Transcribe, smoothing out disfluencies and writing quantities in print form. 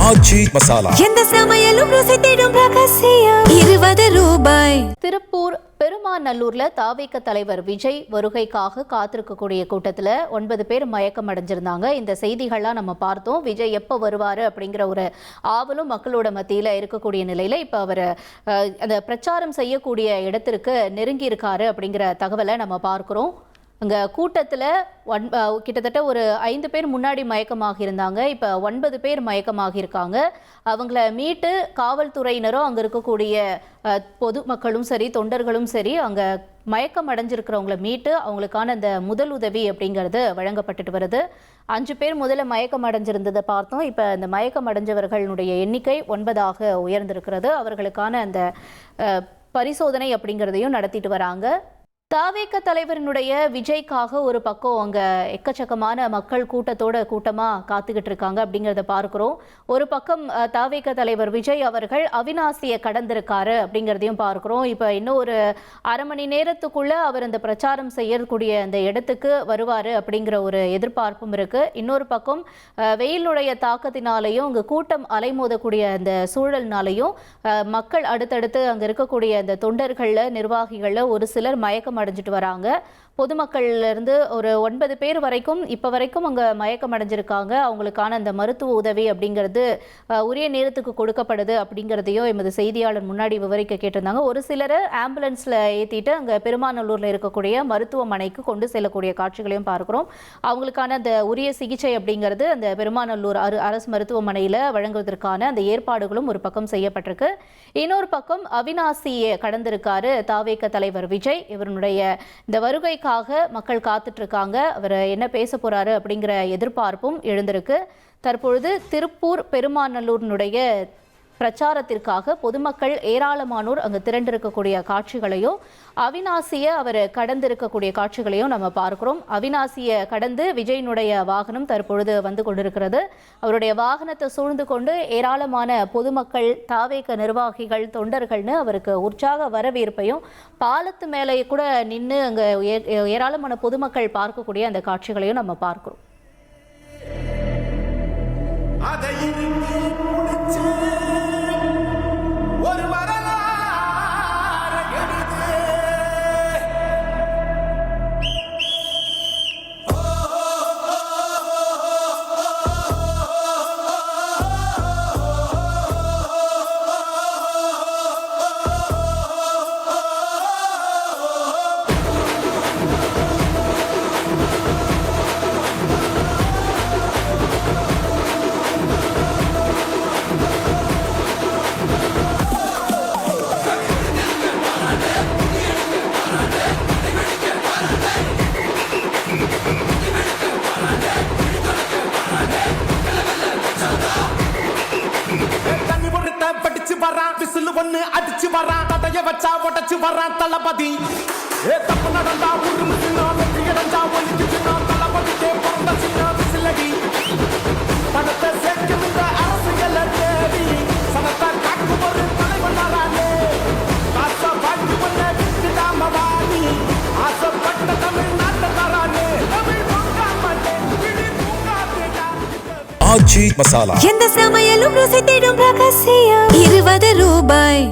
ஆச்சி மசாலா எந்த சமையலும் ருசி தேடும் ரகசியம் 20 ரூபாய். திருப்பூர் பெருமாநல்லூர்ல தாவேக தலைவர் விஜய் வருகைக்காக காத்திருக்கக்கூடிய கூட்டத்தில் 9 பேர் மயக்கம் அடைஞ்சிருந்தாங்க. இந்த செய்திகள்லாம் நம்ம பார்த்தோம். விஜய் எப்போ வருவார் அப்படிங்கிற ஒரு ஆவலும் மக்களோட மத்தியில் இருக்கக்கூடிய நிலையில் இப்போ அவர் அந்த பிரச்சாரம் செய்யக்கூடிய இடத்திற்கு நெருங்கி இருக்காரு அப்படிங்கிற தகவலை நம்ம பார்க்குறோம். அங்கே கூட்டத்தில் கிட்டத்தட்ட ஒரு 5 பேர் முன்னாடி மயக்கமாக இருந்தாங்க. இப்போ 9 பேர் மயக்கமாக இருக்காங்க. அவங்கள மீட்டு காவல்துறையினரும் அங்கே இருக்கக்கூடிய பொதுமக்களும் சரி தொண்டர்களும் சரி அங்கே மயக்கம் அடைஞ்சிருக்கிறவங்கள மீட்டு அவங்களுக்கான அந்த முதல் உதவி அப்படிங்கிறது வழங்கப்பட்டுட்டு வருது. 5 பேர் முதல்ல மயக்கம் அடைஞ்சிருந்ததை பார்த்தோம். இப்போ இந்த மயக்கம் அடைஞ்சவர்களுடைய எண்ணிக்கை 9ஆக உயர்ந்திருக்கிறது. அவர்களுக்கான அந்த பரிசோதனை அப்படிங்கிறதையும் நடத்திட்டு வராங்க. தாவேக தலைவரினுடைய விஜய்க்காக ஒரு பக்கம் அங்கே எக்கச்சக்கமான மக்கள் கூட்டமாக காத்துக்கிட்டு இருக்காங்க அப்படிங்கிறத பார்க்குறோம். ஒரு பக்கம் தாவேக தலைவர் விஜய் அவர்கள் அவிநாசியை கடந்திருக்காரு அப்படிங்கிறதையும் பார்க்குறோம். இப்போ இன்னும் ஒரு அரை மணி நேரத்துக்குள்ளே அவர் அந்த பிரச்சாரம் செய்யக்கூடிய அந்த இடத்துக்கு வருவார் அப்படிங்கிற ஒரு எதிர்பார்ப்பும் இருக்குது. இன்னொரு பக்கம் வெயிலுடைய தாக்கத்தினாலேயும் அங்கே கூட்டம் அலைமோதக்கூடிய அந்த சூழல்னாலையும் மக்கள் அடுத்தடுத்து அங்கே இருக்கக்கூடிய அந்த தொண்டர்களில் நிர்வாகிகளில் ஒரு சிலர் மயக்கம் அடைஞ்சிட்டு வராங்க. பொதுமக்கள்லேருந்து ஒரு 9 பேர் வரைக்கும் இப்போ வரைக்கும் அங்கே மயக்கம் அடைஞ்சிருக்காங்க. அவங்களுக்கான அந்த மருத்துவ உதவி அப்படிங்கிறது உரிய நேரத்துக்கு கொடுக்கப்படுது அப்படிங்கிறதையும் எமது செய்தியாளர் முன்னாடி விவரிக்க கேட்டிருந்தாங்க. ஒரு சிலரை ஆம்புலன்ஸில் ஏற்றிட்டு அங்கே பெருமாநல்லூரில் இருக்கக்கூடிய மருத்துவமனைக்கு கொண்டு செல்லக்கூடிய காட்சிகளையும் பார்க்குறோம். அவங்களுக்கான அந்த உரிய சிகிச்சை அப்படிங்கிறது அந்த பெருமாநல்லூர் அரசு மருத்துவமனையில் வழங்குவதற்கான அந்த ஏற்பாடுகளும் ஒரு பக்கம் செய்யப்பட்டிருக்கு. இன்னொரு பக்கம் அவிநாசியை கடந்திருக்காரு தாவேக தலைவர் விஜய். இவருடைய இந்த வருகைக்காக மக்கள் காத்துட்டு இருக்காங்க. அவர் என்ன பேச போறாரு அப்படிங்கிற எதிர்பார்ப்பும் எழுந்திருக்கு. தற்பொழுது திருப்பூர் பெருமாநல்லூரினுடைய பிரச்சாரத்திற்காக பொதுமக்கள் ஏராளமானோர் அங்கு திரண்டிருக்கக்கூடிய காட்சிகளையும் அவிநாசியை அவர் கடந்திருக்கக்கூடிய காட்சிகளையும் நம்ம பார்க்கிறோம். அவிநாசியை கடந்து விஜயினுடைய வாகனம் தற்பொழுது வந்து கொண்டிருக்கிறது. அவருடைய வாகனத்தை சூழ்ந்து கொண்டு ஏராளமான பொதுமக்கள் தாவேக நிர்வாகிகள் தொண்டர்கள்னு அவருக்கு உற்சாக வரவேற்பையும் பாலத்து மேலே கூட நின்று அங்கே ஏராளமான பொதுமக்கள் பார்க்கக்கூடிய அந்த காட்சிகளையும் நம்ம பார்க்கிறோம். அடிச்சு வரான் தடைய வச்சா உடச்சு வரான் தளபதி. தப்பு நடந்தா தளபதிக்கே பிறந்த சின்ன விசிலடி. பணத்தை சேர்க்கும் இந்த அரசுகளை தேடி சனத்தை காக்கும் ஒரு தலைவன் வரானே. காசை வாங்கி பண்ண விட்டுடாம வாடி ஆசைப்பட்ட தமிழ்நாட்டை தரானே. தமிழ் ஆச்சி மசாலா எந்த சமையலும் ருசி தேடும் ரகசியம் 20 ரூபாய்.